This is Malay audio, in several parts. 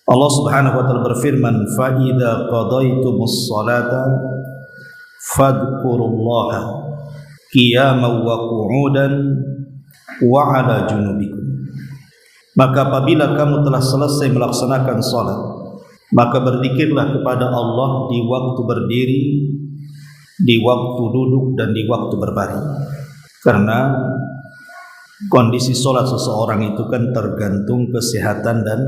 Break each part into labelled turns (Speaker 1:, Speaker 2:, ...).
Speaker 1: Allah Subhanahu wa taala berfirman, "Fa idza qadaitumus salata fadhkurullaha qiyaman wa qu'udan wa 'ala junubikum." Maka apabila kamu telah selesai melaksanakan salat, maka berzikirlah kepada Allah di waktu berdiri, di waktu duduk, dan di waktu berbaring. Karena kondisi salat seseorang itu kan tergantung kesehatan dan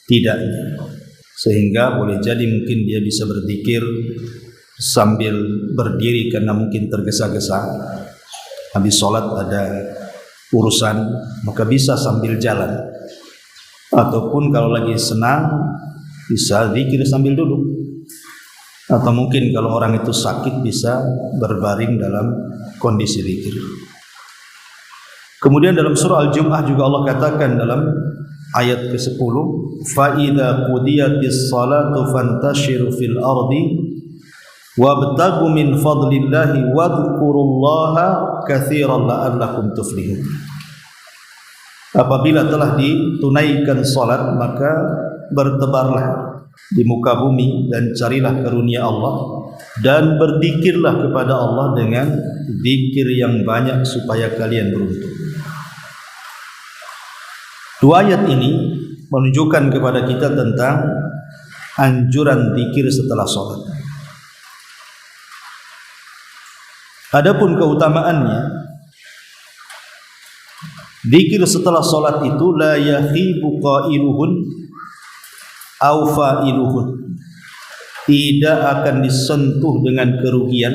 Speaker 1: tidaknya, sehingga boleh jadi mungkin dia bisa berzikir sambil berdiri karena mungkin tergesa-gesa habis sholat ada urusan, maka bisa sambil jalan, ataupun kalau lagi senang bisa zikir sambil duduk, atau mungkin kalau orang itu sakit bisa berbaring dalam kondisi zikir. Kemudian dalam surah Al-Jum'ah juga Allah katakan dalam ayat ke-10, fa idza qudiyatis salatu fantashiru fil ardi wabtaghu min fadlillahi wadhkurullaha katsiran la'allakum tuflihun. Apabila telah ditunaikan salat, maka bertebarlah di muka bumi dan carilah karunia Allah, dan berzikirlah kepada Allah dengan zikir yang banyak supaya kalian beruntung. Dua ayat ini menunjukkan kepada kita tentang anjuran zikir setelah sholat. Adapun keutamaannya, zikir setelah sholat itu la yakhibu qailuhun aw fa'iluhun, tidak akan disentuh dengan kerugian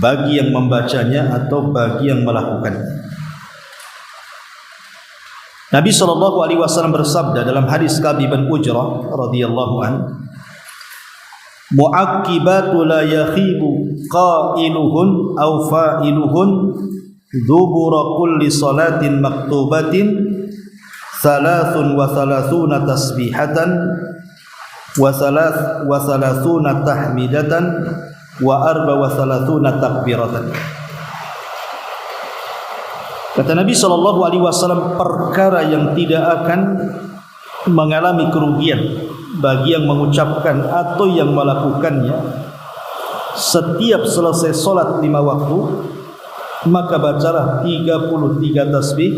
Speaker 1: bagi yang membacanya atau bagi yang melakukannya. Nabi SAW bersabda dalam hadis Ka'b bin Ujrah radhiyallahu an, mu'aqqibatu la yakhibu qailuhun aw fa'iluhun dubura kulli salatin maktubatin 33 tasbihatan wa 33 tahmidatan wa 34 takbiratan. Kata Nabi SAW, perkara yang tidak akan mengalami kerugian bagi yang mengucapkan atau yang melakukannya setiap selesai solat 5 waktu, maka bacalah 33 tasbih,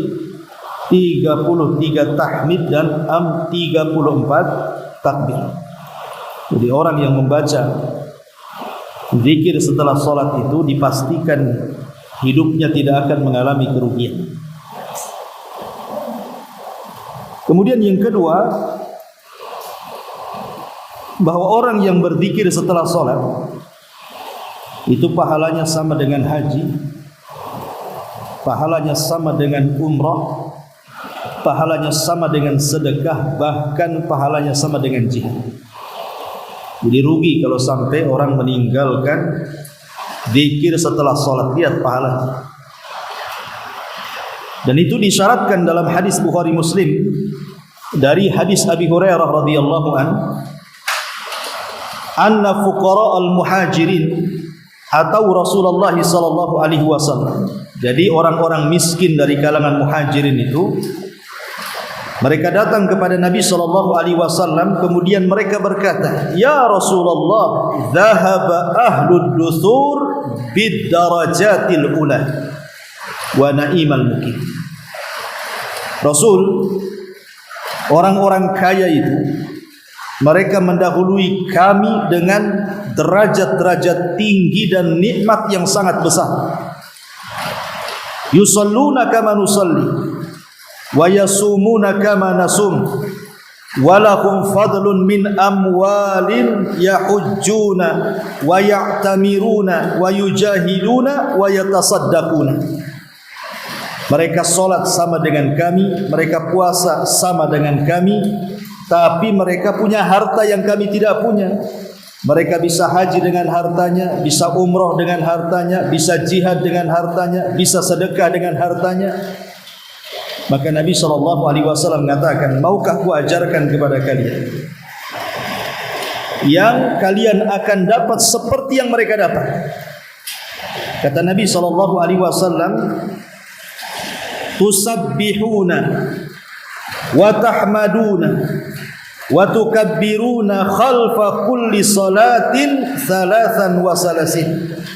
Speaker 1: 33 tahmid, dan 34 takbir. Jadi orang yang membaca zikir setelah solat itu dipastikan hidupnya tidak akan mengalami kerugian. Kemudian yang kedua, bahwa orang yang berzikir setelah sholat itu pahalanya sama dengan haji, pahalanya sama dengan umrah, pahalanya sama dengan sedekah, bahkan pahalanya sama dengan jihad. Jadi rugi kalau sampai orang meninggalkan zikir setelah sholat. Lihat pahalanya. Dan itu disyaratkan dalam hadis Bukhari Muslim dari hadis Abi Hurairah radhiyallahu an, anna fuqara al-muhajirin atau Rasulullah sallallahu alaihi wasallam. Jadi orang-orang miskin dari kalangan muhajirin itu, mereka datang kepada Nabi sallallahu alaihi wasallam, kemudian mereka berkata, "Ya Rasulullah, dhahaba ahlud dusur bid darajatil ula wa na'imal mukim." Rasul, orang-orang kaya itu mereka mendahului kami dengan derajat-derajat tinggi dan nikmat yang sangat besar. Yusalluna kama nusalli wa yasumuna kama nasum walahum fadlun min amwalin yahujjuna wa ya'tamiruna wa yujahiduna wa yatasaddaquna. Mereka salat sama dengan kami, mereka puasa sama dengan kami, tapi mereka punya harta yang kami tidak punya. Mereka bisa haji dengan hartanya, bisa umroh dengan hartanya, bisa jihad dengan hartanya, bisa sedekah dengan hartanya. Maka Nabi SAW mengatakan, maukah ku ajarkan kepada kalian yang kalian akan dapat seperti yang mereka dapat? Kata Nabi SAW, tusabbihuna wa tahmaduna wa tukabbiruna khalfa kulli salatin 33.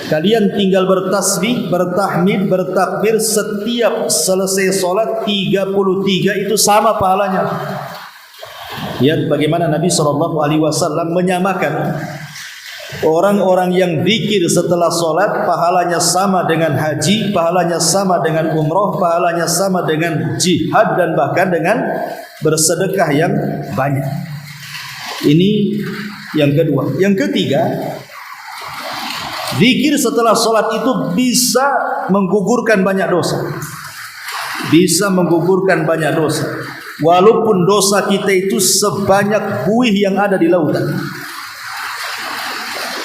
Speaker 1: Kalian tinggal bertasbih, bertahmid, bertakbir setiap selesai solat 33, itu sama pahalanya. Lihat bagaimana Nabi SAW menyamakan orang-orang yang zikir setelah solat pahalanya sama dengan haji, pahalanya sama dengan umroh, pahalanya sama dengan jihad, dan bahkan dengan bersedekah yang banyak. Ini yang kedua. Yang ketiga, zikir setelah solat itu bisa menggugurkan banyak dosa. Bisa menggugurkan banyak dosa. Walaupun dosa kita itu sebanyak buih yang ada di lautan.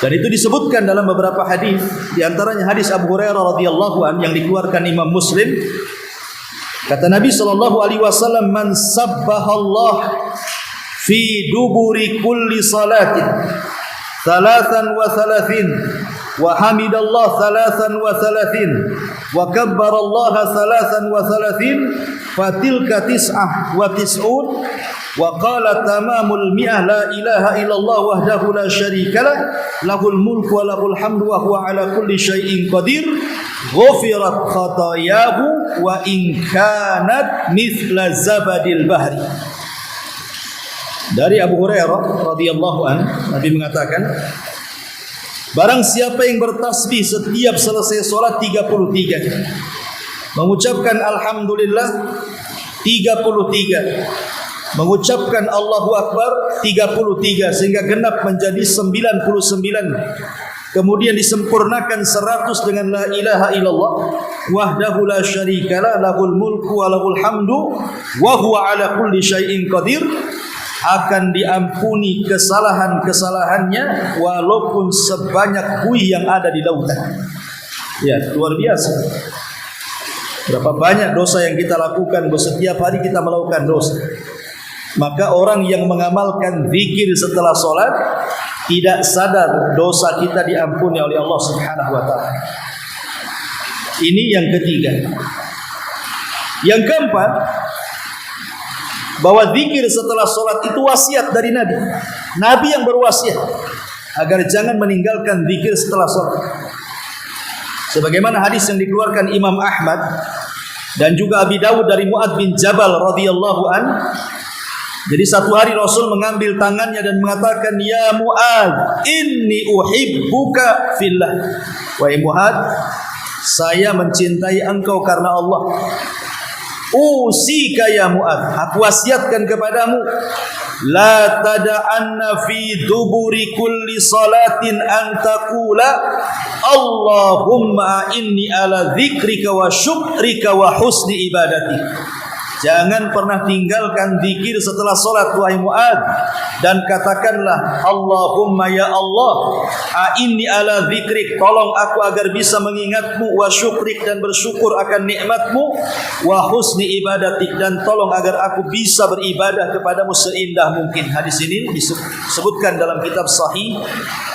Speaker 1: Dan itu disebutkan dalam beberapa hadis. Di antaranya hadis Abu Hurairah radhiyallahu an yang dikeluarkan Imam Muslim. Kata Nabi SAW, man sabbahallah fi duburi kulli salatin 33 wa hamidallah 33 wa kabbarallaha 33 fatilka 99 wa qala tamamul mi'ah la ilaha illallah wahdahu la syarikalah lahul mulku wa lahul hamdu wa huwa ala kulli syai'in qadir ghufirat khatayahu wa in kanat mithla zabadil bahri. Dari Abu Hurairah radhiyallahu an, Nabi mengatakan, barang siapa yang bertasbih setiap selesai solat 33, mengucapkan alhamdulillah 33, mengucapkan Allahu Akbar 33, sehingga genap menjadi 99, kemudian disempurnakan 100 dengan la ilaha illallah wahdahu la syarikalah lahul mulku wa lahul hamdu wa huwa ala kulli syai'in qadir, akan diampuni kesalahan-kesalahannya walaupun sebanyak buih yang ada di lautan. Ya, luar biasa. Berapa banyak dosa yang kita lakukan, setiap hari kita melakukan dosa. Maka orang yang mengamalkan zikir setelah solat tidak sadar dosa kita diampuni oleh Allah Subhanahu wa taala. Ini yang ketiga. Yang keempat, bahwa zikir setelah solat itu wasiat dari Nabi. Nabi yang berwasiat agar jangan meninggalkan zikir setelah solat. Sebagaimana hadis yang dikeluarkan Imam Ahmad dan juga Abi Dawud dari Mu'adz bin Jabal radhiyallahu an. Jadi satu hari Rasul mengambil tangannya dan mengatakan, ya Mu'adz, inni uhibbuka fillah. Wahai Mu'adz, saya mencintai engkau karena Allah. Usika ya Mu'adz, aku wasiatkan kepadamu, la tada'anna fi duburi kulli salatin an taqula Allahumma inni ala dzikrika wa syukrika wa husni ibadati. Jangan pernah tinggalkan zikir setelah solat, wahai Mu'adz, dan katakanlah, Allahumma ya Allah, a'inni ala dzikrik, tolong aku agar bisa mengingatmu, wa syukrik, dan bersyukur akan nikmatmu, wa husni ibadatik, dan tolong agar aku bisa beribadah kepadamu seindah mungkin. Hadis ini disebutkan dalam kitab Sahih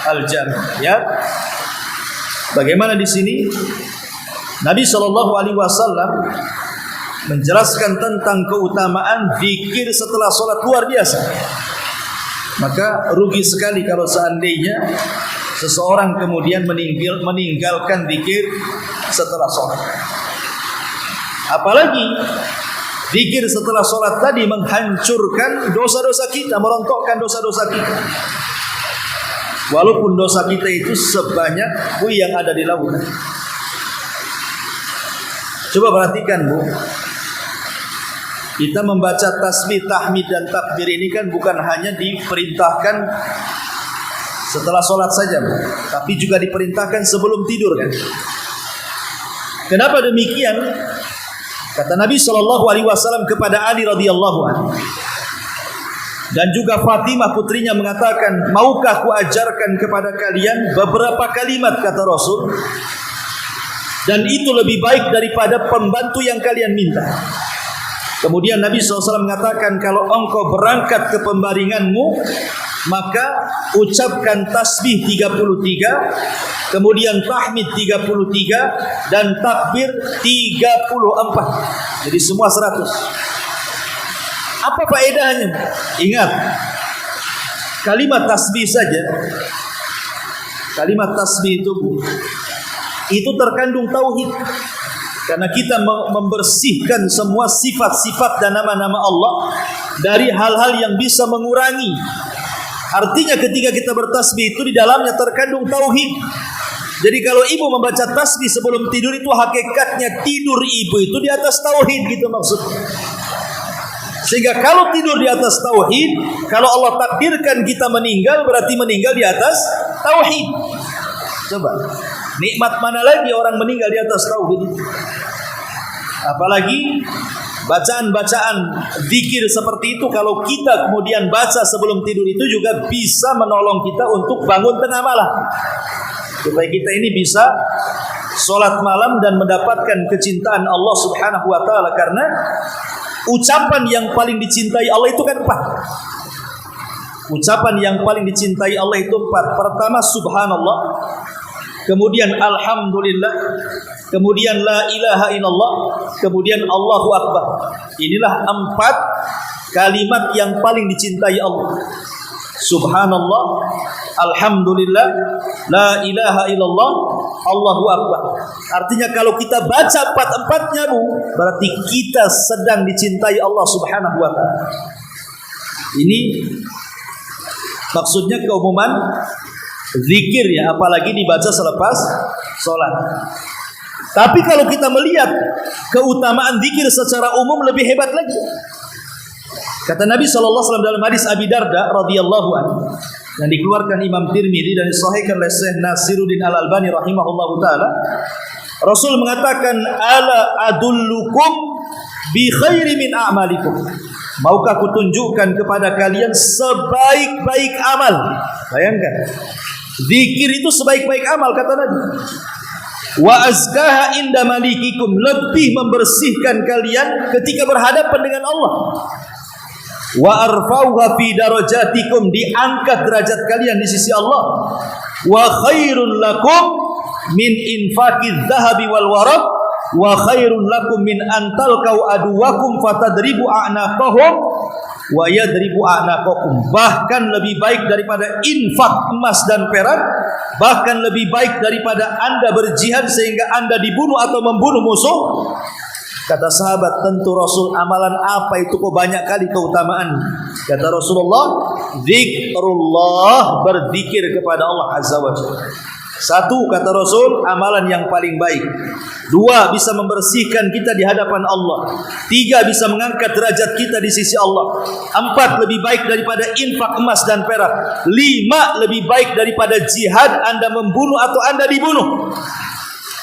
Speaker 1: Al-Jami'. Ya, bagaimana di sini Nabi SAW menjelaskan tentang keutamaan zikir setelah solat, luar biasa. Maka rugi sekali kalau seandainya seseorang kemudian meninggalkan zikir setelah solat. Apalagi zikir setelah solat tadi menghancurkan dosa-dosa kita, merontokkan dosa-dosa kita. Walaupun dosa kita itu sebanyak buih yang ada di lautan. Coba perhatikan, Bu. Kita membaca tasbih, tahmid, dan takbir ini kan bukan hanya diperintahkan setelah sholat saja, tapi juga diperintahkan sebelum tidur, kan? Kenapa demikian? Kata Nabi SAW kepada Ali radhiyallahu anhu dan juga Fatimah putrinya mengatakan, maukah ku ajarkan kepada kalian beberapa kalimat, kata Rasul, dan itu lebih baik daripada pembantu yang kalian minta. Kemudian Nabi SAW mengatakan, kalau engkau berangkat ke pembaringanmu, maka ucapkan tasbih 33, kemudian tahmid 33, dan takbir 34. Jadi semua 100. Apa faedahnya? Ingat, kalimat tasbih saja, kalimat tasbih itu terkandung tauhid. Karena kita membersihkan semua sifat-sifat dan nama-nama Allah dari hal-hal yang bisa mengurangi. Artinya ketika kita bertasbih itu di dalamnya terkandung tauhid. Jadi kalau ibu membaca tasbih sebelum tidur itu hakikatnya tidur ibu itu di atas tauhid gitu maksudnya. Sehingga kalau tidur di atas tauhid, kalau Allah takdirkan kita meninggal berarti meninggal di atas tauhid. Coba, nikmat mana lagi orang meninggal di atas tauhid itu? Apalagi bacaan-bacaan zikir seperti itu kalau kita kemudian baca sebelum tidur itu juga bisa menolong kita untuk bangun tengah malam. Supaya kita ini bisa sholat malam dan mendapatkan kecintaan Allah Subhanahu wa ta'ala. Karena ucapan yang paling dicintai Allah itu kan 4. Ucapan yang paling dicintai Allah itu 4. Pertama subhanallah, kemudian alhamdulillah, kemudian la ilaha illallah, kemudian Allahu akbar. Inilah 4 kalimat yang paling dicintai Allah. Subhanallah, alhamdulillah, la ilaha illallah, Allahu akbar. Artinya kalau kita baca 4-4-nya berarti kita sedang dicintai Allah Subhanahu wa ta'ala. Ini maksudnya keumuman zikir ya, apalagi dibaca selepas sholat. Tapi kalau kita melihat keutamaan zikir secara umum lebih hebat lagi. Kata Nabi SAW dalam hadis Abi Darda radhiyallahu anhu yang dikeluarkan Imam Tirmidzi dan disahihkan oleh Syekh Nasiruddin Al-Albani rahimahullahu taala, Rasul mengatakan, ala adullukum bi khairi min a'malikum. Maukah aku tunjukkan kepada kalian sebaik-baik amal? Bayangkan, zikir itu sebaik-baik amal kata Nabi. Wa azkaha inda malikikum, lebih membersihkan kalian ketika berhadapan dengan Allah. Wa arfauha fi darajatikum, diangkat derajat kalian di sisi Allah. Wa khairun lakum min infaqiz zahabi wal waraq, wa khairun lakum min antalqau aduwakum fatadribu a'naqahum wa yadribu a'naqakum. Bahkan lebih baik daripada infak emas dan perak, bahkan lebih baik daripada Anda berjihad sehingga Anda dibunuh atau membunuh musuh. Kata sahabat, tentu Rasul, amalan apa itu kok banyak kali keutamaan? Kata Rasulullah, zikrullah, berzikir kepada Allah Azza wa Jalla. 1, kata Rasul, amalan yang paling baik. 2, bisa membersihkan kita di hadapan Allah. 3, bisa mengangkat derajat kita di sisi Allah. 4, lebih baik daripada infak emas dan perak. 5, lebih baik daripada jihad, Anda membunuh atau Anda dibunuh.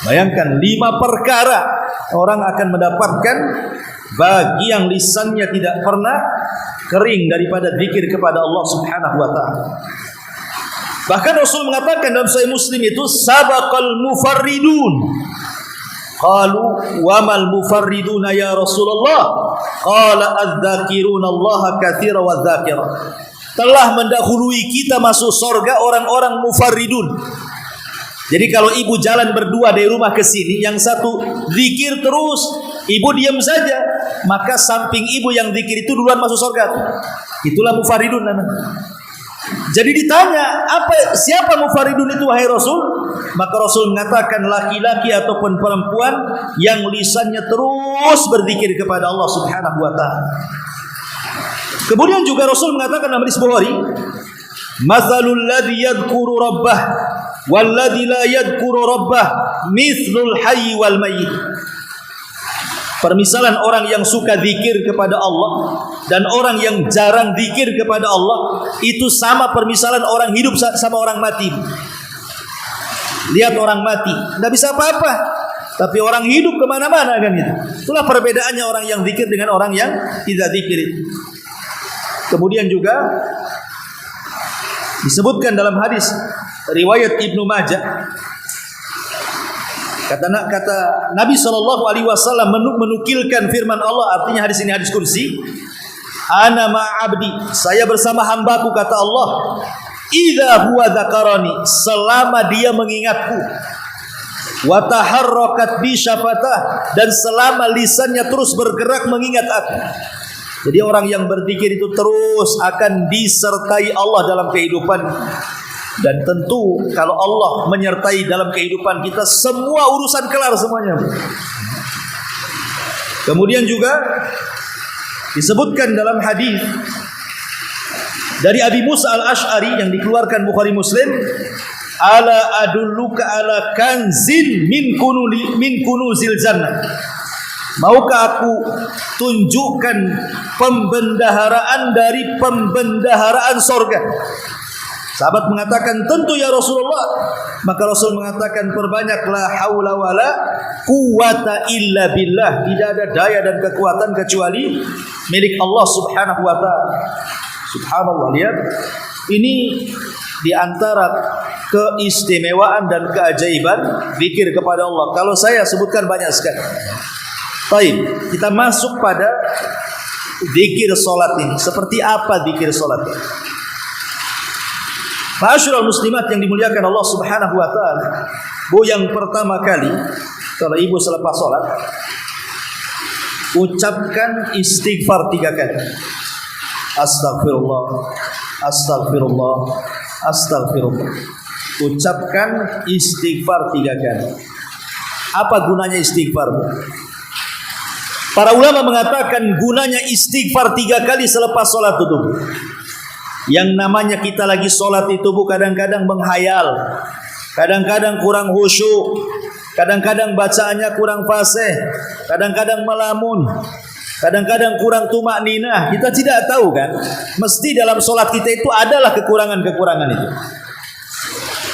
Speaker 1: Bayangkan 5 perkara orang akan mendapatkan bagi yang lisannya tidak pernah kering daripada zikir kepada Allah Subhanahu wa ta'ala. Bahkan Rasul mengatakan dalam Sahih Muslim itu, sabaqal mufarridun. Qalu wa mal mufarriduna ya Rasulullah? Qala adz-dzakiruna Allah katsira wa dzakira. Telah mendahului kita masuk surga orang-orang mufarridun. Jadi kalau ibu jalan berdua dari rumah ke sini, yang satu zikir terus, ibu diam saja, maka samping ibu yang zikir itu duluan masuk surga. Itulah mufaridun namanya. Jadi ditanya, siapa mufaridun itu wahai Rasul? Maka Rasul mengatakan laki-laki ataupun perempuan yang lisannya terus berzikir kepada Allah Subhanahu wa ta'ala. Kemudian juga Rasul mengatakan dalam hadis Bukhari, "Matsalul ladzi yadhkuru rabbah walladzi la yadhkuru rabbah mithlul hayy wal mayyit." Permisalan orang yang suka zikir kepada Allah dan orang yang jarang zikir kepada Allah itu sama permisalan orang hidup sama orang mati. Lihat orang mati, nggak bisa apa-apa, tapi orang hidup kemana-mana kan itu. Itulah perbedaannya orang yang zikir dengan orang yang tidak zikir. Kemudian juga disebutkan dalam hadis riwayat Ibnu Majah, kata Nabi SAW menukilkan firman Allah, artinya hadis ini hadis kursi. Ana ma'abdi, saya bersama hambaku, kata Allah. Idza huwa dzakarani, selama dia mengingatku. Wa taharrakat bi syafatah, dan selama lisannya terus bergerak mengingat aku. Jadi orang yang berzikir itu terus akan disertai Allah dalam kehidupan. Dan tentu kalau Allah menyertai dalam kehidupan kita, semua urusan kelar semuanya. Kemudian juga disebutkan dalam hadis dari Abi Musa al-Ash'ari yang dikeluarkan Bukhari Muslim, ala adulluka ala kanzin min kunuzil jannah. Maukah aku tunjukkan pembendaharaan dari pembendaharaan sorga? Sahabat mengatakan, tentu ya Rasulullah. Maka Rasul mengatakan, perbanyaklah haula wala quwata illa billah. Tidak ada daya dan kekuatan kecuali milik Allah subhanahu wa ta'ala. Subhanallah, lihat. Ini diantara keistimewaan dan keajaiban zikir kepada Allah. Kalau saya sebutkan banyak sekali. Baik, kita masuk pada zikir solat ini. Seperti apa zikir solat ini? Ma'asyiral muslimat yang dimuliakan Allah subhanahu wa ta'ala, yang pertama kali kalau ibu selepas solat, ucapkan istighfar 3 kali. Astagfirullah, astagfirullah, astagfirullah. Ucapkan istighfar 3 kali. Apa gunanya istighfar? Para ulama mengatakan gunanya istighfar 3 kali selepas solat itu. Yang namanya kita lagi solat itu kadang-kadang menghayal, kadang-kadang kurang khusyuk, kadang-kadang bacaannya kurang fasih, kadang-kadang melamun, kadang-kadang kurang tumak ninah. Kita tidak tahu kan, mesti dalam solat kita itu adalah kekurangan-kekurangan itu.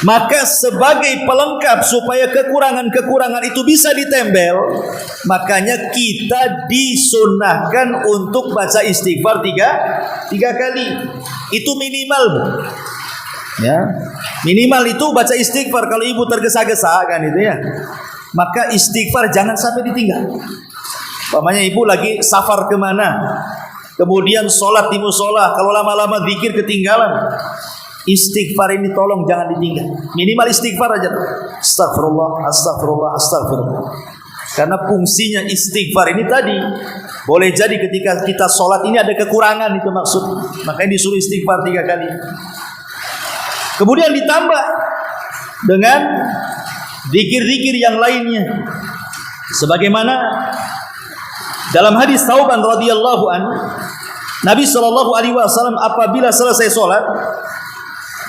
Speaker 1: Maka sebagai pelengkap supaya kekurangan-kekurangan itu bisa ditempel, makanya kita disunnahkan untuk baca istighfar 3 kali. Itu minimal, ya. Minimal itu baca istighfar. Kalau ibu tergesa-gesa kan itu ya, maka istighfar jangan sampai ditinggal. Umpamanya ibu lagi safar kemana, kemudian sholat di musola, kalau lama-lama zikir ketinggalan, istighfar ini tolong jangan ditinggal. Minimal istighfar aja. Astagfirullah, astagfirullah, astagfirullah. Karena fungsinya istighfar ini tadi, boleh jadi ketika kita sholat ini ada kekurangan, itu maksud. Makanya disuruh istighfar 3 kali. Kemudian ditambah dengan zikir-zikir yang lainnya. Sebagaimana dalam hadis Thauban radhiyallahu anhu, Nabi SAW apabila selesai sholat,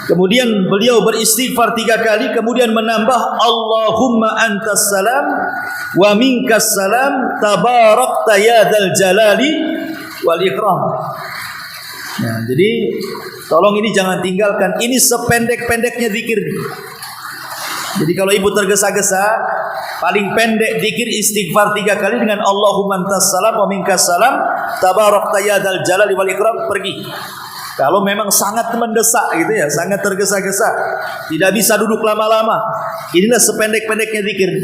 Speaker 1: kemudian beliau beristighfar 3 kali, kemudian menambah Allahumma antas salam wa minkas salam tabarakta ya dzal jalali wal ikram. Nah, jadi tolong ini jangan tinggalkan. Ini sependek-pendeknya zikir. Jadi kalau ibu tergesa-gesa, paling pendek zikir istighfar 3 kali dengan Allahumma antas salam wa minkas salam tabarakta ya dzal jalali wal ikram, pergi. Kalau memang sangat mendesak gitu ya, sangat tergesa-gesa, tidak bisa duduk lama-lama, inilah sependek-pendeknya zikir.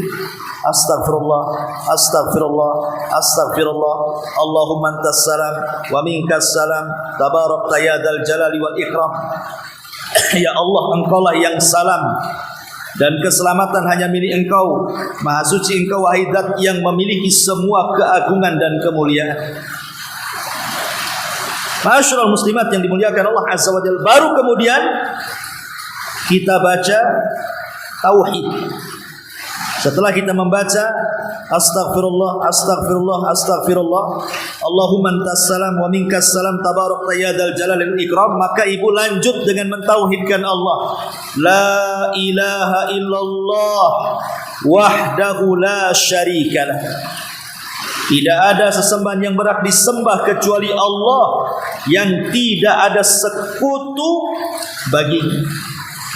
Speaker 1: Astagfirullah, astagfirullah, astagfirullah. Allahumma antas salam wa minkas salam tabarakta ya dzal jalali wal ikram. Ya Allah, Engkaulah yang salam dan keselamatan hanya milik Engkau. Maha suci Engkau, wahai Zat yang memiliki semua keagungan dan kemuliaan. Ma'asyiral muslimat yang dimuliakan Allah Azza wa Jalla, baru kemudian kita baca tauhid. Setelah kita membaca astagfirullah, astagfirullah, astagfirullah, Allahumma antas salam wa minkas salam tabarakta ya dzal jalali wal ikram, maka ibu lanjut dengan mentauhidkan Allah. La ilaha illallah wahdahu la syarikalah. Tidak ada sesembahan yang berhak disembah kecuali Allah yang tidak ada sekutu baginya.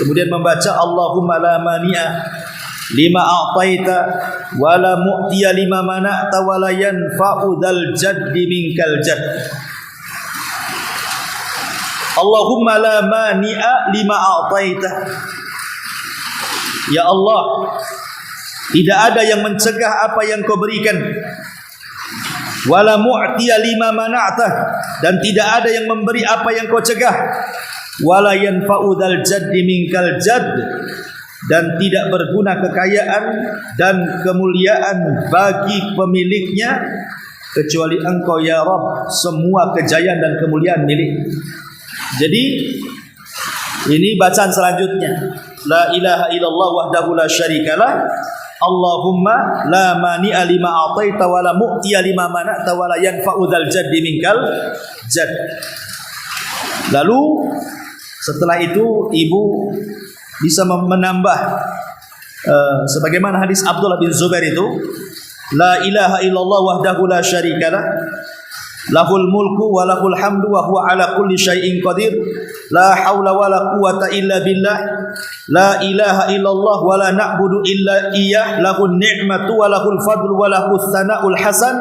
Speaker 1: Kemudian membaca Allahumma la mani'a lima a'taita wa la mu'tiya lima mana'ta wa la yanfa'u dzal jaddi minkal jadd. Allahumma la mani'a lima a'taita. Ya Allah, tidak ada yang mencegah apa yang Kau berikan. Wala mu'tiya lima mana'ta, dan tidak ada yang memberi apa yang Kau cegah. Wala yanfa'u dzal jaddi minkal jadd, dan tidak berguna kekayaan dan kemuliaan bagi pemiliknya kecuali Engkau ya Rabb, semua kejayaan dan kemuliaan milik. Jadi ini bacaan selanjutnya, la ilaha illallah wahdahu la syarikalah, Allahumma la mani'a lima a'taita wa la mu'tiya lima mana'ta wa la yanfa'u dzal jaddi minkal jadd. Lalu setelah itu ibu bisa menambah sebagaimana hadis Abdullah bin Zubair itu, la ilaha illallah wahdahu la syarikalah, lahul mulku wa lahul hamdu wa huwa ala kulli syai'in qadir, la haula wa la quwata illa billah, la ilaha illallah wa la na'budu illa iyyah, lahun ni'matu wa lahul fadlu wa lahus sana'ul hasan,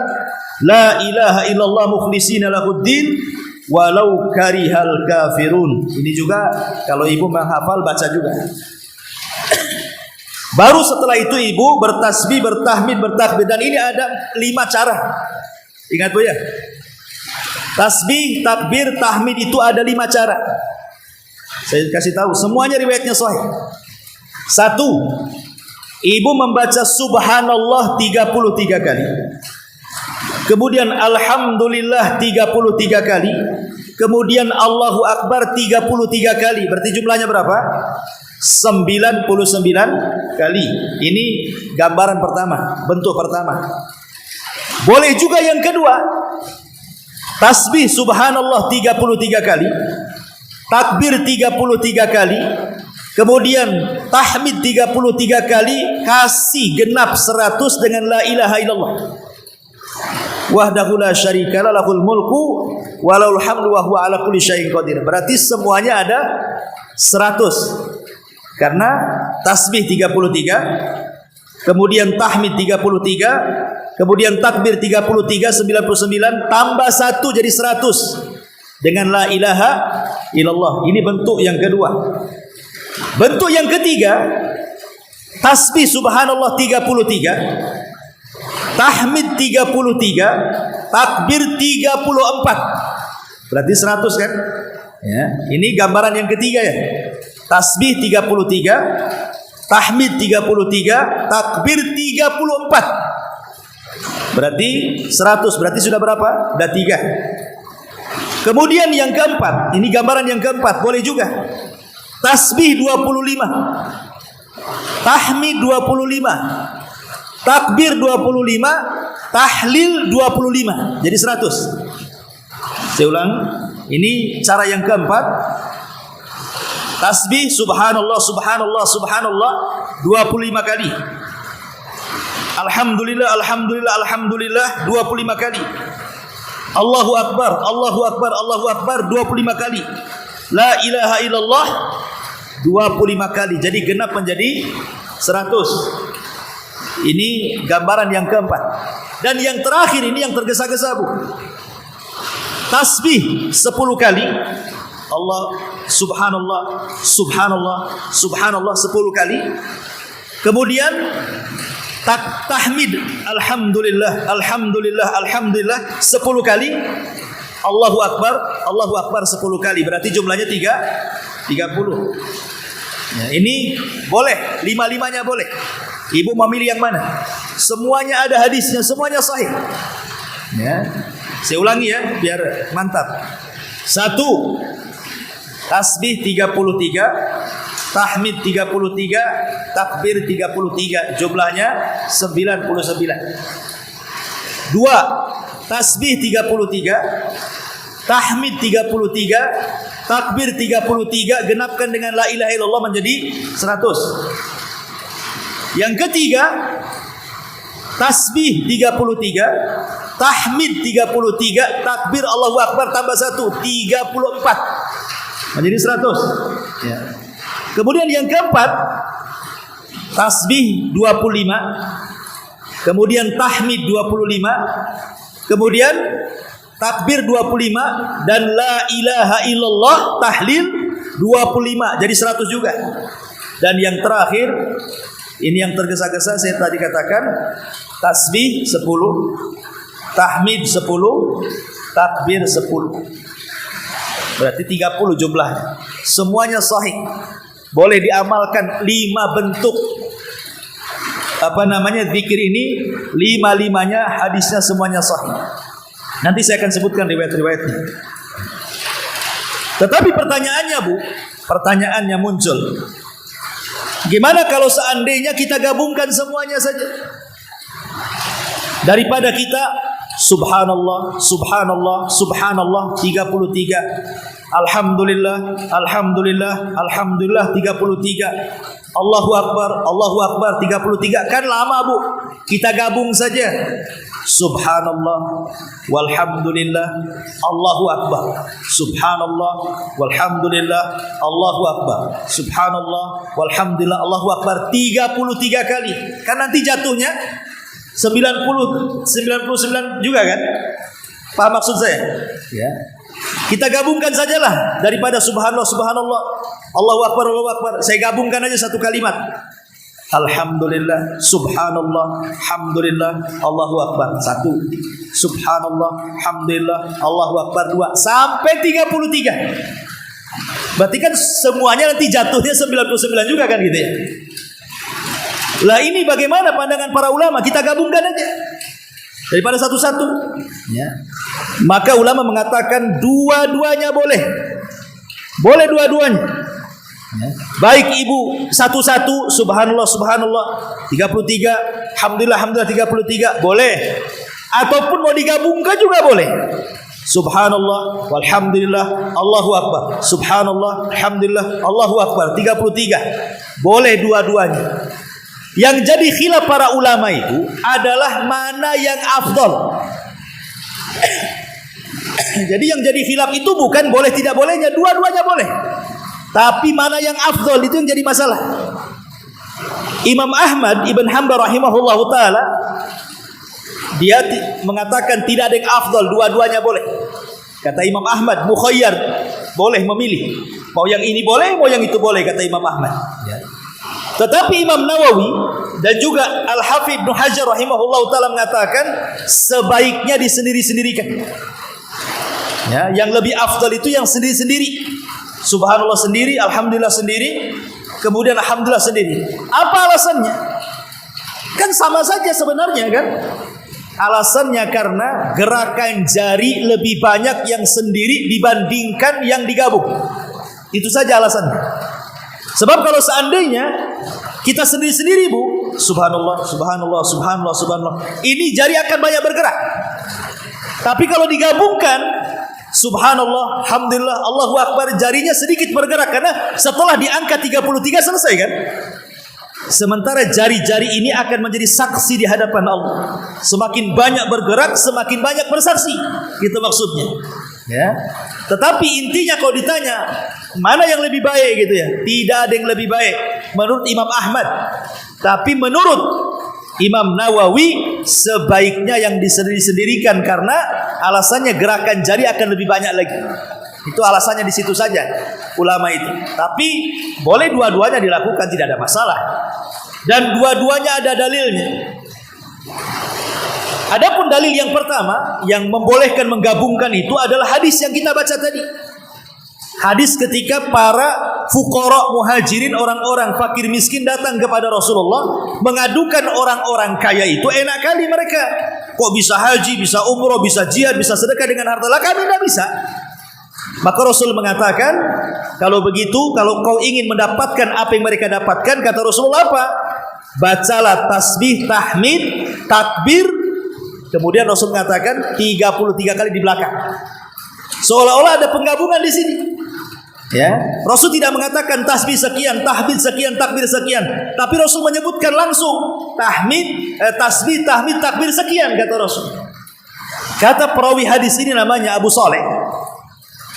Speaker 1: la ilaha illallah mukhlisina lahuddin walau karihal kafirun. Ini juga kalau ibu menghafal baca juga. Baru setelah itu ibu bertasbih, bertahmid, bertakbir, dan ini ada 5 cara. Ingat Bu ya. Tasbih, takbir, tahmid itu ada 5 cara. Saya kasih tahu, semuanya riwayatnya sahih. 1. Ibu membaca subhanallah 33 kali. Kemudian alhamdulillah 33 kali. Kemudian Allahu Akbar 33 kali. Berarti jumlahnya berapa? 99 kali. Ini gambaran pertama, bentuk pertama. Boleh juga yang kedua. Tasbih subhanallah 33 kali, takbir 33 kali, kemudian tahmid 33 kali, kasih genap 100 dengan la ilaha illallah. Wahdahu la syarikalah, lahul mulku wa lahul hamdu wa huwa ala kulli syai'in qadir. Berarti semuanya ada 100. Karena tasbih 33, kemudian tahmid 33, kemudian takbir 33, 99 tambah 1 jadi 100 dengan la ilaha illallah. Ini bentuk yang kedua. Bentuk yang ketiga, tasbih subhanallah 33, tahmid 33, takbir 34. Berarti 100 kan? Ya, ini gambaran yang ketiga ya. Tasbih 33, tahmid 33, takbir 34. Berarti 100. Berarti sudah berapa? Sudah 3. Kemudian yang keempat, ini gambaran yang keempat, boleh juga. Tasbih 25, tahmid 25, takbir 25, tahlil 25. Jadi 100. Saya ulang. Ini cara yang keempat. Tasbih subhanallah subhanallah subhanallah 25 kali. Alhamdulillah alhamdulillah alhamdulillah 25 kali. Allahu akbar Allahu akbar Allahu akbar 25 kali. La ilaha illallah 25 kali. Jadi genap menjadi 100. Ini gambaran yang keempat. Dan yang terakhir ini yang tergesa-gesa Bu. Tasbih 10 kali. Allah subhanallah subhanallah subhanallah 10 kali. Kemudian tahmid alhamdulillah alhamdulillah alhamdulillah 10 kali. Allahu akbar 10 kali. Berarti jumlahnya 30. Ya, ini boleh, 5-5-nya boleh. Ibu memilih yang mana? Semuanya ada hadisnya, semuanya sahih. Ya. Saya ulangi ya biar mantap. 1. Tasbih 33, tahmid 33, takbir 33, jumlahnya 99. 2. Tasbih 33, tahmid 33, takbir 33, genapkan dengan la ilaha illallah menjadi 100. Yang ketiga, tasbih 33, tahmid 33, takbir Allahu Akbar tambah 1, 34. Menjadi 100. Ya. Kemudian yang keempat, tasbih 25, kemudian tahmid 25, kemudian takbir 25 dan la ilaha illallah tahlil 25. Jadi 100 juga. Dan yang terakhir, ini yang tergesa-gesa saya tadi katakan, tasbih 10, tahmid 10, takbir 10. Berarti 30 jumlahnya. Semuanya sahih. Boleh diamalkan 5 bentuk zikir ini, 5-5-nya hadisnya semuanya sahih. Nanti saya akan sebutkan riwayat-riwayatnya. Tetapi pertanyaannya muncul. Gimana kalau seandainya kita gabungkan semuanya saja? Daripada kita subhanallah, subhanallah, subhanallah 33, alhamdulillah, alhamdulillah, alhamdulillah 33, Allahu akbar 33, kan lama Bu. Kita gabung saja. Subhanallah walhamdulillah Allahu akbar. Subhanallah walhamdulillah Allahu akbar. Subhanallah walhamdulillah Allahu akbar 33 kali. Kan nanti jatuhnya 99 juga kan? Paham maksud saya? Ya. Kita gabungkan sajalah daripada subhanallah subhanallah Allahu akbar Allahu akbar. Saya gabungkan aja satu kalimat. Alhamdulillah, subhanallah, alhamdulillah, Allahu akbar. 1. Subhanallah, alhamdulillah, Allahu akbar. 2 sampai 33. Berarti kan semuanya nanti jatuhnya 99 juga kan gitu ya. Lah ini bagaimana pandangan para ulama? Kita gabungkan aja daripada satu-satu. Ya. Maka ulama mengatakan dua-duanya boleh. Boleh dua-duanya. Ya. Baik ibu satu-satu subhanallah subhanallah 33, alhamdulillah alhamdulillah 33 boleh. Ataupun mau digabungkan juga boleh. Subhanallah walhamdulillah Allahu akbar. Subhanallah alhamdulillah Allahu akbar 33. Boleh dua-duanya. Yang jadi khilaf para ulama itu adalah mana yang afdal. Jadi yang jadi khilaf itu bukan boleh tidak bolehnya, dua-duanya boleh. Tapi mana yang afdal itu yang jadi masalah. Imam Ahmad Ibn Hanbal rahimahullah ta'ala dia mengatakan tidak ada yang afdal, dua-duanya boleh. Kata Imam Ahmad mukhayyar, boleh memilih. Mau yang ini boleh, mau yang itu boleh, kata Imam Ahmad. Ya. Tetapi Imam Nawawi dan juga Al-Hafidz Ibnu Hajar rahimahullah ta'ala mengatakan sebaiknya disendiri-sendirikan. Ya, yang lebih afdal itu yang sendiri-sendiri. Subhanallah sendiri, alhamdulillah sendiri, kemudian alhamdulillah sendiri. Apa alasannya? Kan sama saja sebenarnya kan? Alasannya karena gerakan jari lebih banyak yang sendiri dibandingkan yang digabung. Itu saja alasannya. Sebab kalau seandainya kita sendiri-sendiri Bu, subhanallah, subhanallah, subhanallah, subhanallah, ini jari akan banyak bergerak. Tapi kalau digabungkan subhanallah, alhamdulillah, Allahu akbar, jarinya sedikit bergerak karena setelah diangkat 33 selesai kan? Sementara jari-jari ini akan menjadi saksi di hadapan Allah. Semakin banyak bergerak, semakin banyak bersaksi. Itu maksudnya. Ya. Tetapi intinya kalau ditanya mana yang lebih baik gitu ya, tidak ada yang lebih baik menurut Imam Ahmad. Tapi menurut Imam Nawawi sebaiknya yang disendiri-sendirikan karena alasannya gerakan jari akan lebih banyak lagi. Itu alasannya di situ saja ulama itu. Tapi boleh dua-duanya dilakukan, tidak ada masalah. Dan dua-duanya ada dalilnya. Adapun dalil yang pertama yang membolehkan menggabungkan itu adalah hadis yang kita baca tadi. Hadis ketika para fuqara muhajirin, orang-orang fakir miskin datang kepada Rasulullah mengadukan orang-orang kaya itu enak kali mereka. Kok bisa haji, bisa umroh, bisa jihad, bisa sedekah dengan harta, lah kami tidak bisa. Maka Rasul mengatakan, kalau begitu, kalau kau ingin mendapatkan apa yang mereka dapatkan, kata Rasulullah apa? Bacalah tasbih, tahmid, takbir. Kemudian Rasul mengatakan 33 kali di belakang. Seolah-olah ada penggabungan di sini. Ya, Rasul tidak mengatakan tasbih sekian, tahmid sekian, takbir sekian, tapi Rasul menyebutkan langsung tahmid, tasbih, tahmid, takbir sekian, kata Rasul. Kata perawi hadis ini namanya Abu Saleh.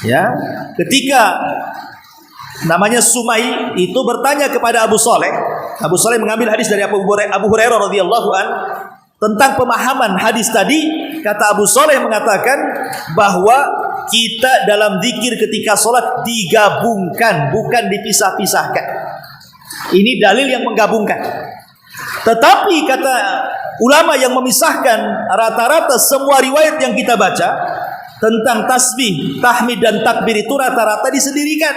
Speaker 1: Ya, ketika namanya Sumai itu bertanya kepada Abu Saleh. Abu Saleh mengambil hadis dari Abu Hurairah radhiyallahu an tentang pemahaman hadis tadi. Kata Abu Saleh mengatakan bahwa kita dalam zikir ketika sholat digabungkan, bukan dipisah-pisahkan. Ini dalil yang menggabungkan. Tetapi kata ulama yang memisahkan, rata-rata semua riwayat yang kita baca tentang tasbih, tahmid dan takbir itu rata-rata disendirikan.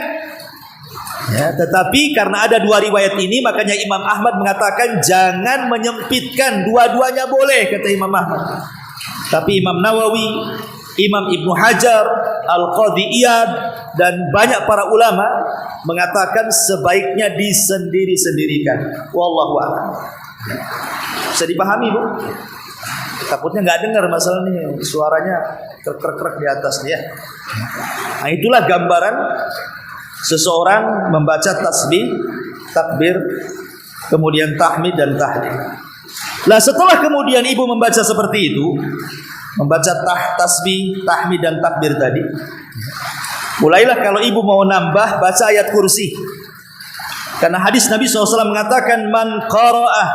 Speaker 1: Ya, tetapi karena ada dua riwayat ini, makanya Imam Ahmad mengatakan jangan menyempitkan, dua-duanya boleh, kata Imam Ahmad. Tapi Imam Nawawi, Imam Ibnu Hajar, Al-Qadhi Iyad, dan banyak para ulama mengatakan sebaiknya disendiri-sendirikan. Wallahu a'lam. Bisa dipahami, Bu? Takutnya nggak dengar masalah ini, suaranya krek-krek di atas nih ya. Nah, itulah gambaran seseorang membaca tasbih, takbir, kemudian tahmid dan tahlil. Lah setelah kemudian ibu membaca seperti itu, membaca tasbih, tahmid dan takbir tadi, mulailah kalau ibu mau nambah baca ayat kursi. Karena hadis Nabi SAW mengatakan man qara'ah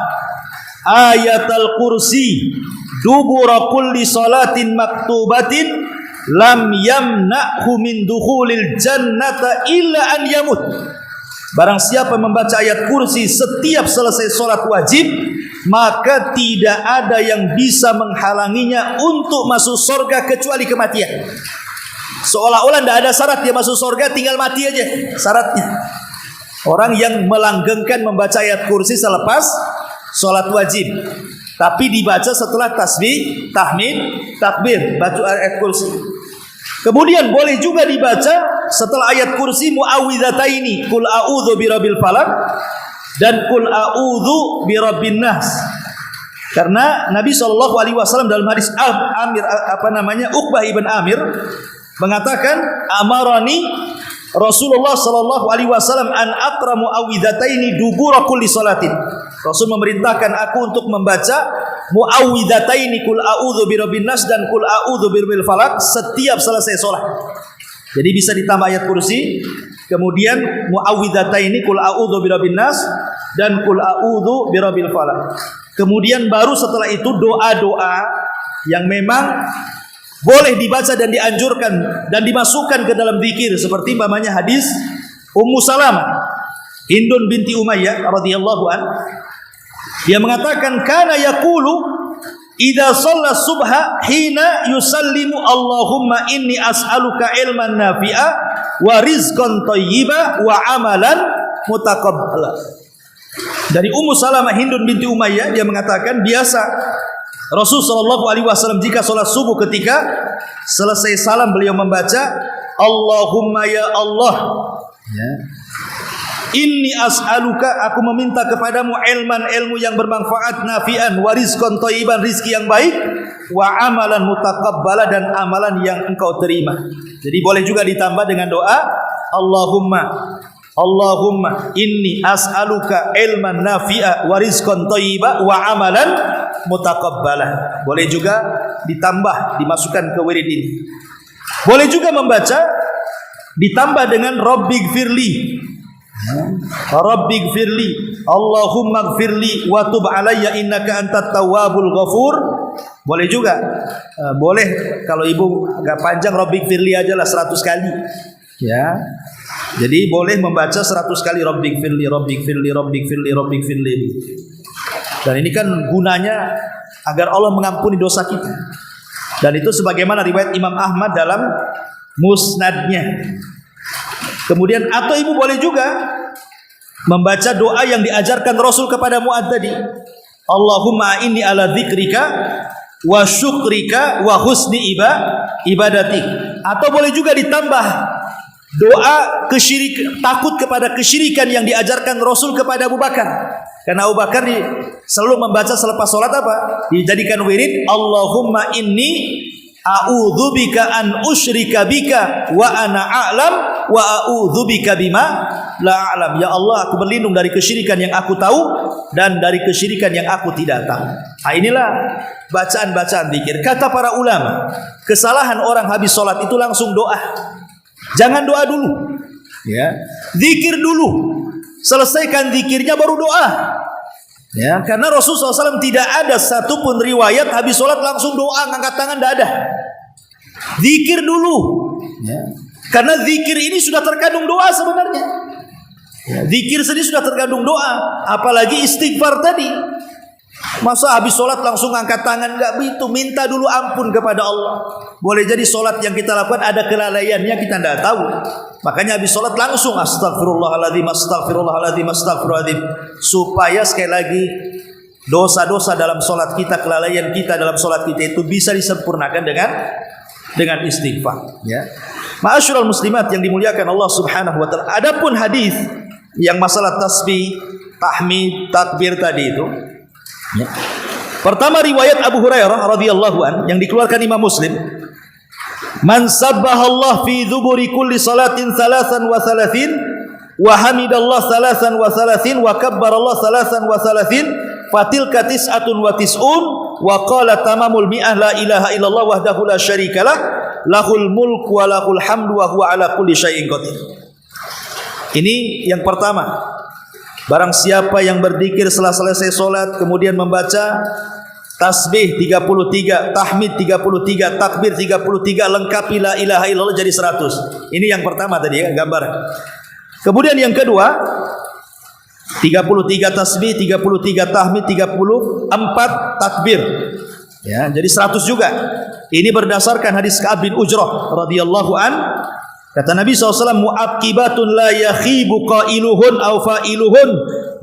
Speaker 1: ayatal kursi dubura kulli salatin maktubatin lam yamna'hu min dukhulil jannata illa an yamut. Barang siapa membaca ayat kursi setiap selesai sholat wajib, maka tidak ada yang bisa menghalanginya untuk masuk surga kecuali kematian. Seolah-olah tidak ada syarat dia masuk surga, tinggal mati aja syaratnya. Orang yang melanggengkan membaca ayat kursi selepas sholat wajib, tapi dibaca setelah tasbih, tahmid, takbir, baca ayat kursi. Kemudian boleh juga dibaca setelah ayat kursi muawwidzataini, qul a'udzu birabbil falaq dan qul a'udzu birabbin nas. Karena Nabi SAW dalam hadis Uqbah ibn Amir mengatakan amarani Rasulullah SAW an aqra muawwidzataini dubura kulli salatin. Rasul memerintahkan aku untuk membaca muawwidzataini qul a'udzu birabbin nas dan qul a'udzu birabbil falaq setiap selesai salat. Jadi bisa ditambah ayat kursi, kemudian muawwidzataini qul a'udzu birabbin nas dan qul a'udzu birabbil falaq. Kemudian baru setelah itu doa-doa yang memang boleh dibaca dan dianjurkan dan dimasukkan ke dalam zikir, seperti umpamanya hadis Ummu Salamah Hindun binti Umayyah radhiyallahu an. Dia mengatakan kana yaqulu idza shalla subha hina yusallimu Allahumma inni as'aluka ilman nafi'a wa rizqan thayyiba wa amalan mutaqabbala. Dari Ummu Salamah Hindun binti Umayyah, dia mengatakan biasa Rasul sallallahu alaihi wasallam jika salat subuh ketika selesai salam beliau membaca Allahumma ya Allah, ya, inni as'aluka, aku meminta kepadamu ilmu yang bermanfaat, nafi'an, wa rizqan thayyiban, rizki yang baik, wa amalan mutaqabbala, dan amalan yang engkau terima. Jadi boleh juga ditambah dengan doa Allahumma inni as'aluka ilman nafi'a wa rizqan thayyiba wa amalan mutaqabbala. Boleh juga ditambah, dimasukkan ke wirid ini. Boleh juga membaca ditambah dengan Rabbighfirli, Rabbighfirli, Allahumma gfirli wa tub alayya innaka antat tawwabul ghafur. Boleh juga, boleh kalau ibu agak panjang Rabbighfirli aja lah 100 kali, ya. Jadi boleh membaca 100 kali Rabbighfirli, Rabbighfirli, Rabbighfirli, Rabbighfirli. Dan ini kan gunanya agar Allah mengampuni dosa kita. Dan itu sebagaimana riwayat Imam Ahmad dalam musnadnya. Kemudian atau ibu boleh juga membaca doa yang diajarkan Rasul kepada Mu'adz tadi. Allahumma inni ala dzikrika wa syukrika wa husni ibadatik. Atau boleh juga ditambah doa takut kepada kesyirikan yang diajarkan Rasul kepada Abu Bakar. Karena Abu Bakar selalu membaca selepas sholat apa? Dijadikan wirid, Allahumma inni a'udzubika an usyrika bika wa ana a'lam wa a'udzubika bima la a'lam. Ya Allah, aku berlindung dari kesyirikan yang aku tahu dan dari kesyirikan yang aku tidak tahu. Nah, inilah bacaan-bacaan zikir. Kata para ulama, kesalahan orang habis sholat itu langsung doa. Jangan doa dulu, ya. Zikir dulu. Selesaikan zikirnya baru doa. Ya, karena Rasulullah SAW tidak ada satupun riwayat habis sholat langsung doa, ngangkat tangan, tidak ada. Zikir dulu, ya. Karena zikir ini sudah terkandung doa sebenarnya. Ya, zikir sendiri sudah terkandung doa, apalagi istighfar tadi. Masa habis sholat langsung angkat tangan? Enggak begitu. Minta dulu ampun kepada Allah. Boleh jadi sholat yang kita lakukan ada kelalaiannya, kita tidak tahu. Makanya habis sholat langsung astagfirullahaladzim, astagfirullahaladzim, astagfirullahaladzim. Supaya sekali lagi dosa-dosa dalam sholat kita, kelalaian kita dalam sholat kita itu bisa disempurnakan dengan dengan istighfar, ya. Ma'asyiral muslimat yang dimuliakan Allah Subhanahu wa taala. Adapun hadis yang masalah tasbih, tahmid, takbir tadi itu, ya. Pertama riwayat Abu Hurairah radhiyallahu an yang dikeluarkan Imam Muslim. Man sabbahallah fi dzuburi kulli salatin 33 wa hamidallah 33 wa kabbarallah 33 fatilka tis'atun wa tis'un wa qala tamamul mi'ah la ilaha illallah wahdahu la syarikalah lahul mulku wa lahul hamdu wa huwa ala kulli syai'in qadir. Ini yang pertama. Barang siapa yang berzikir setelah selesai solat kemudian membaca tasbih 33, tahmid 33, takbir 33, lengkapi la ilaha illallah jadi 100. Ini yang pertama tadi ya, gambar. Kemudian yang kedua 33 tasbih, 33 tahmid, 34 takbir. Ya, jadi 100 juga. Ini berdasarkan hadis Ka'ab bin Ujrah radhiyallahu an. Kata Nabi SAW, mu'aqibatun la yakhibu qailuhun aw fa'iluhun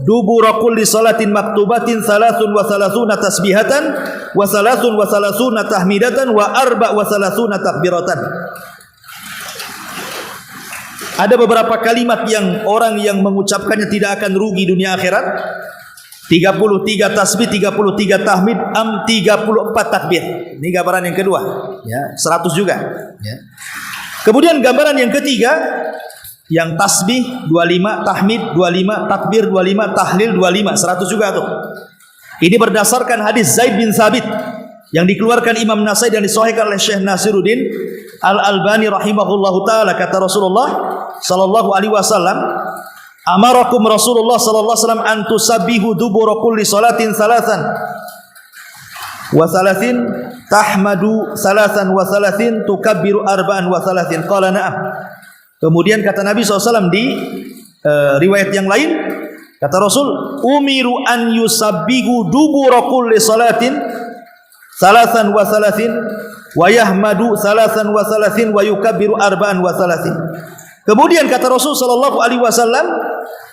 Speaker 1: dubura kulli salatin maktubatin 33 tasbihatan wa 33 tahmidatan wa 34 takbiratan. Ada beberapa kalimat yang orang yang mengucapkannya tidak akan rugi dunia akhirat. 33 tasbih, 33 tahmid, 34 takbir. Ini gambaran yang kedua, ya, 100 juga, ya. Kemudian gambaran yang ketiga, yang tasbih 25, tahmid 25, takbir 25, tahlil 25, 100 juga tuh. Ini berdasarkan hadis Zaid bin Thabit yang dikeluarkan Imam Nasai dan disahihkan oleh Syekh Nasiruddin Al-Albani rahimahullahu taala. Kata Rasulullah sallallahu alaihi wasallam, amarakum Rasulullah sallallahu alaihi wasallam an tusabbihu dubura kulli salatin salasan wa salasin tahmadu salasan wa salasin tukabbiru arba'an wa salasin. Qala na'am. Kemudian kata Nabi SAW di riwayat yang lain, kata Rasul, umiru an yusabbihu dubura kulli salatin salasan wa salasin wa yahmadu salasan wa salasin wa yukabbiru arba'an wa salasin. Kemudian kata Rasul sallallahu alaihi wasallam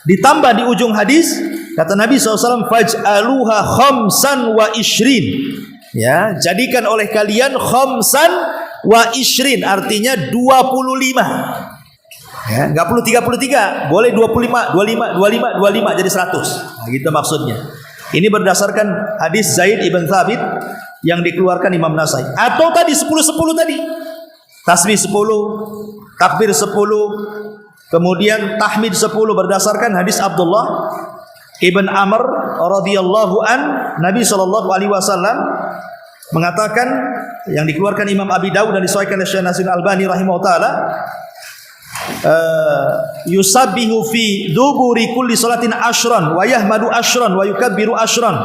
Speaker 1: ditambah di ujung hadis, kata Nabi SAW, faj'aluha khamsan wa ishrin. Ya, jadikan oleh kalian khamsan wa ishrin, artinya 25. Ya, enggak perlu 33, boleh 25, 25 jadi 100. Nah, gitu maksudnya. Ini berdasarkan hadis Zaid ibn Thabit yang dikeluarkan Imam Nasai. Atau tadi 10 tadi. Tasbih 10, takbir 10, kemudian tahmid 10 berdasarkan hadis Abdullah ibn Amr radhiyallahu an. Nabi sallallahu alaihi wasallam mengatakan, yang dikeluarkan Imam Abi Dawud dan disahihkan oleh Syekh Nasiruddin Albani rahimahullah taala, yusabbihu fi duburi kulli salatin ashran wa yahmadu ashran wa yukabbiru ashran.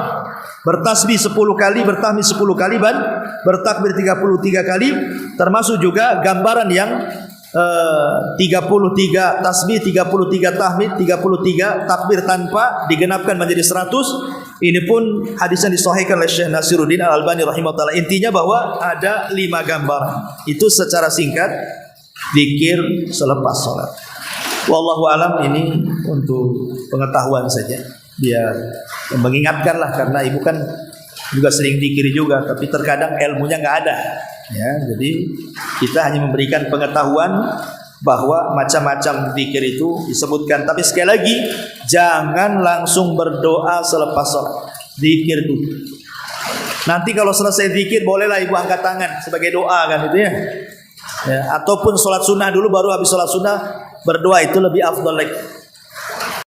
Speaker 1: Bertasbih 10 kali, bertahmid 10 kali, dan bertakbir 33 kali. Termasuk juga gambaran yang 33 tasbih, 33 tahmid, 33 takbir tanpa digenapkan menjadi 100. Ini pun hadisnya disahihkan oleh Syekh Nasiruddin Al-Albani rahimahullah. Intinya bahwa ada 5 gambaran. Itu secara singkat zikir selepas salat. Wallahu alam, ini untuk pengetahuan saja, biar mengingatkanlah, karena ibu kan juga sering zikir juga, tapi terkadang ilmunya nggak ada. Ya, jadi kita hanya memberikan pengetahuan bahwa macam-macam zikir itu disebutkan. Tapi sekali lagi, jangan langsung berdoa selepas sholat. Zikir dulu. Nanti kalau selesai zikir, bolehlah ibu angkat tangan sebagai doa, kan itu ya. Ya, ataupun sholat sunnah dulu, baru habis sholat sunnah berdoa, itu lebih afdal lagi.